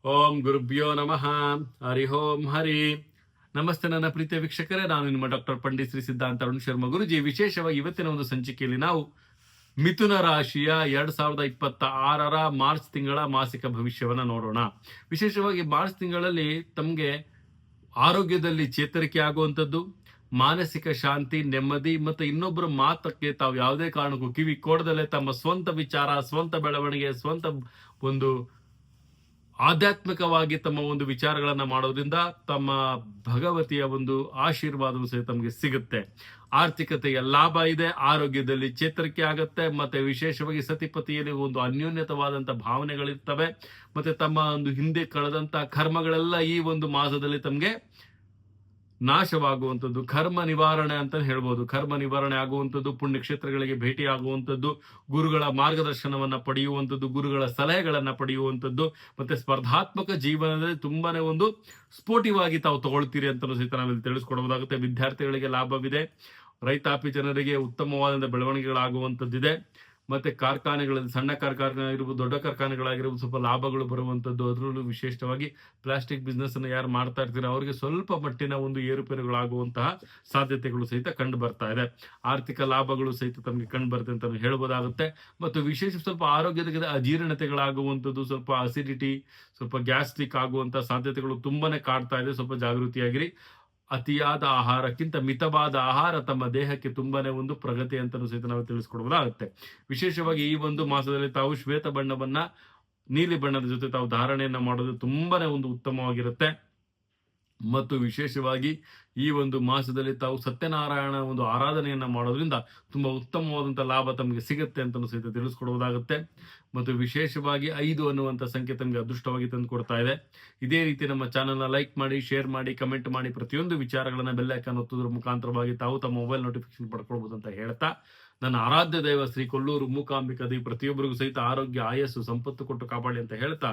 ಓಂ ಗುರುಭ್ಯೋ ನಮಃ. ಹರಿ ಓಂ ಹರಿ. ನಮಸ್ತೆ ನನ್ನ ಪ್ರೀತಿಯ ವೀಕ್ಷಕರೇ, ನಾನು ನಿಮ್ಮ ಡಾಕ್ಟರ್ ಪಂಡಿತ್ ಶ್ರೀ ಸಿದ್ಧಾಂತ ಅರುಣ್ ಶರ್ಮ ಗುರುಜಿ. ವಿಶೇಷವಾಗಿ ಇವತ್ತಿನ ಒಂದು ಸಂಚಿಕೆಯಲ್ಲಿ ನಾವು ಮಿಥುನ ರಾಶಿಯ 2026 ಮಾರ್ಚ್ ತಿಂಗಳ ಮಾಸಿಕ ಭವಿಷ್ಯವನ್ನ ನೋಡೋಣ. ವಿಶೇಷವಾಗಿ ಮಾರ್ಚ್ ತಿಂಗಳಲ್ಲಿ ತಮಗೆ ಆರೋಗ್ಯದಲ್ಲಿ ಚೇತರಿಕೆ ಆಗುವಂಥದ್ದು, ಮಾನಸಿಕ ಶಾಂತಿ, ನೆಮ್ಮದಿ ಮತ್ತು ಇನ್ನೊಬ್ಬರ ಮಾತಕ್ಕೆ ತಾವು ಯಾವುದೇ ಕಾರಣಕ್ಕೂ ಕಿವಿ ಕೊಡದಲ್ಲೇ ತಮ್ಮ ಸ್ವಂತ ವಿಚಾರ, ಸ್ವಂತ ಬೆಳವಣಿಗೆ, ಸ್ವಂತ ಒಂದು ಆಧ್ಯಾತ್ಮಿಕವಾಗಿ ತಮ್ಮ ಒಂದು ವಿಚಾರಗಳನ್ನ ಮಾಡೋದ್ರಿಂದ ತಮ್ಮ ಭಗವತಿಯ ಒಂದು ಆಶೀರ್ವಾದವು ಸಹಿತ ತಮಗೆ ಸಿಗುತ್ತೆ. ಆರ್ಥಿಕತೆಯ ಲಾಭ ಇದೆ, ಆರೋಗ್ಯದಲ್ಲಿ ಚೇತರಿಕೆ ಆಗುತ್ತೆ, ಮತ್ತೆ ವಿಶೇಷವಾಗಿ ಸತಿಪತಿಯಲ್ಲಿ ಒಂದು ಅನ್ಯೋನ್ಯತವಾದಂತ ಭಾವನೆಗಳಿರ್ತವೆ. ಮತ್ತೆ ತಮ್ಮ ಒಂದು ಹಿಂದೆ ಕಳೆದಂತ ಕರ್ಮಗಳೆಲ್ಲ ಈ ಒಂದು ಮಾಸದಲ್ಲಿ ತಮಗೆ ನಾಶವಾಗುವಂಥದ್ದು, ಕರ್ಮ ನಿವಾರಣೆ ಅಂತ ಹೇಳ್ಬೋದು. ಕರ್ಮ ನಿವಾರಣೆ ಆಗುವಂಥದ್ದು, ಪುಣ್ಯಕ್ಷೇತ್ರಗಳಿಗೆ ಭೇಟಿ ಆಗುವಂಥದ್ದು, ಗುರುಗಳ ಮಾರ್ಗದರ್ಶನವನ್ನ ಪಡೆಯುವಂಥದ್ದು, ಗುರುಗಳ ಸಲಹೆಗಳನ್ನ ಪಡೆಯುವಂಥದ್ದು, ಮತ್ತೆ ಸ್ಪರ್ಧಾತ್ಮಕ ಜೀವನದಲ್ಲಿ ತುಂಬಾನೇ ಒಂದು ಸ್ಫೋಟಿವ್ ಆಗಿ ತಾವು ತಗೊಳ್ತೀರಿ ಅಂತ ಸಹಿತ ನಾವಿಲ್ಲಿ ತಿಳಿಸ್ಕೊಡಬಹುದಾಗುತ್ತೆ. ವಿದ್ಯಾರ್ಥಿಗಳಿಗೆ ಲಾಭವಿದೆ, ರೈತಾಪಿ ಜನರಿಗೆ ಉತ್ತಮವಾದ ಬೆಳವಣಿಗೆಗಳಾಗುವಂಥದ್ದಿದೆ. ಮತ್ತೆ ಕಾರ್ಖಾನೆಗಳಲ್ಲಿ, ಸಣ್ಣ ಕಾರ್ಖಾನೆ ಆಗಿರ್ಬೋದು, ದೊಡ್ಡ ಕಾರ್ಖಾನೆಗಳಾಗಿರ್ಬೋದು, ಸ್ವಲ್ಪ ಲಾಭಗಳು ಬರುವಂಥದ್ದು. ಅದರಲ್ಲೂ ವಿಶೇಷವಾಗಿ ಪ್ಲಾಸ್ಟಿಕ್ ಬಿಸ್ನೆಸ್ ಅನ್ನು ಯಾರು ಮಾಡ್ತಾ ಇರ್ತೀರ ಅವರಿಗೆ ಸ್ವಲ್ಪ ಮಟ್ಟಿನ ಒಂದು ಏರುಪೇರುಗಳಾಗುವಂತಹ ಸಾಧ್ಯತೆಗಳು ಸಹಿತ ಕಂಡು ಬರ್ತಾ ಇದೆ. ಆರ್ಥಿಕ ಲಾಭಗಳು ಸಹಿತ ತಮಗೆ ಕಂಡು ಬರುತ್ತೆ ಅಂತ ಹೇಳ್ಬೋದಾಗುತ್ತೆ. ಮತ್ತು ವಿಶೇಷ ಸ್ವಲ್ಪ ಆರೋಗ್ಯದ ಅಜೀರ್ಣತೆಗಳಾಗುವಂಥದ್ದು, ಸ್ವಲ್ಪ ಅಸಿಡಿಟಿ, ಸ್ವಲ್ಪ ಗ್ಯಾಸ್ಟ್ರಿಕ್ ಆಗುವಂತಹ ಸಾಧ್ಯತೆಗಳು ತುಂಬಾನೇ ಕಾಡ್ತಾ ಇದೆ. ಸ್ವಲ್ಪ ಜಾಗೃತಿಯಾಗಿರಿ. ಅತಿಯಾದ ಆಹಾರಕ್ಕಿಂತ ಮಿತವಾದ ಆಹಾರ ತಮ್ಮ ದೇಹಕ್ಕೆ ತುಂಬಾನೇ ಒಂದು ಪ್ರಗತಿ ಅಂತಲೂ ಸಹಿತ ನಾವು ತಿಳಿಸ್ಕೊಡಬಹುದಾಗುತ್ತೆ. ವಿಶೇಷವಾಗಿ ಈ ಒಂದು ಮಾಸದಲ್ಲಿ ತಾವು ಶ್ವೇತ ಬಣ್ಣವನ್ನ ನೀಲಿ ಬಣ್ಣದ ಜೊತೆ ತಾವು ಧಾರಣೆಯನ್ನ ಮಾಡೋದು ತುಂಬಾನೇ ಒಂದು ಉತ್ತಮವಾಗಿರುತ್ತೆ. ಮತ್ತು ವಿಶೇಷವಾಗಿ ಈ ಒಂದು ಮಾಸದಲ್ಲಿ ತಾವು ಸತ್ಯನಾರಾಯಣ ಒಂದು ಆರಾಧನೆಯನ್ನ ಮಾಡೋದ್ರಿಂದ ತುಂಬಾ ಉತ್ತಮವಾದಂತಹ ಲಾಭ ತಮಗೆ ಸಿಗುತ್ತೆ ಅಂತ ಸಹಿತ ತಿಳಿಸ್ಕೊಡುವುದಾಗುತ್ತೆ. ಮತ್ತು ವಿಶೇಷವಾಗಿ 5 ಅನ್ನುವಂಥ ಸಂಖ್ಯೆ ತಮಗೆ ಅದೃಷ್ಟವಾಗಿ ತಂದು ಕೊಡ್ತಾ ಇದೆ. ಇದೇ ರೀತಿ ನಮ್ಮ ಚಾನೆಲ್ನ ಲೈಕ್ ಮಾಡಿ, ಶೇರ್ ಮಾಡಿ, ಕಮೆಂಟ್ ಮಾಡಿ, ಪ್ರತಿಯೊಂದು ವಿಚಾರಗಳನ್ನ ಬೆಲ್ ಐಕಾನ್ ಒತ್ತೋದ್ರ ಮುಖಾಂತರವಾಗಿ ತಾವು ತಮ್ಮ ಮೊಬೈಲ್ ನೋಟಿಫಿಕೇಶನ್ ಪಡ್ಕೊಳ್ಬಹುದು ಅಂತ ಹೇಳ್ತಾ, ನನ್ನ ಆರಾಧ್ಯ ದೈವ ಶ್ರೀ ಕೊಲ್ಲೂರು ಮೂಕಾಂಬಿಕಾ ದೇವಿ ಪ್ರತಿಯೊಬ್ಬರಿಗೂ ಸಹಿತ ಆರೋಗ್ಯ, ಆಯಸ್ಸು, ಸಂಪತ್ತು ಕೊಟ್ಟು ಕಾಪಾಡಿ ಅಂತ ಹೇಳ್ತಾ,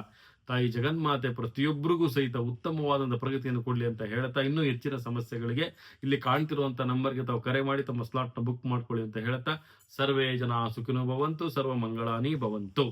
ತಾಯಿ ಜಗನ್ಮಾತೆ ಪ್ರತಿಯೊಬ್ಬರಿಗೂ ಸಹಿತ ಉತ್ತಮವಾದಂತಹ ಪ್ರಗತಿಯನ್ನು ಕೊಡ್ಲಿ ಅಂತ ಹೇಳ್ತಾ, ಇನ್ನೂ ಹೆಚ್ಚಿನ ಸಮಸ್ಯೆಗಳಿಗೆ ಇಲ್ಲಿ ಕಾಣ್ತಿರುವಂತಹ ನಂಬರ್ಗೆ ತಾವು ಕರೆ ಮಾಡಿ ತಮ್ಮ ಸ್ಲಾಟ್ ನ ಬುಕ್ ಮಾಡ್ಕೊಳ್ಳಿ ಅಂತ ಹೇಳ್ತಾ, ಸರ್ವೇ ಜನ ಸುಖಿನೋ ಭವಂತು, ಸರ್ವ ಮಂಗಳಾನಿ ಭವಂತು.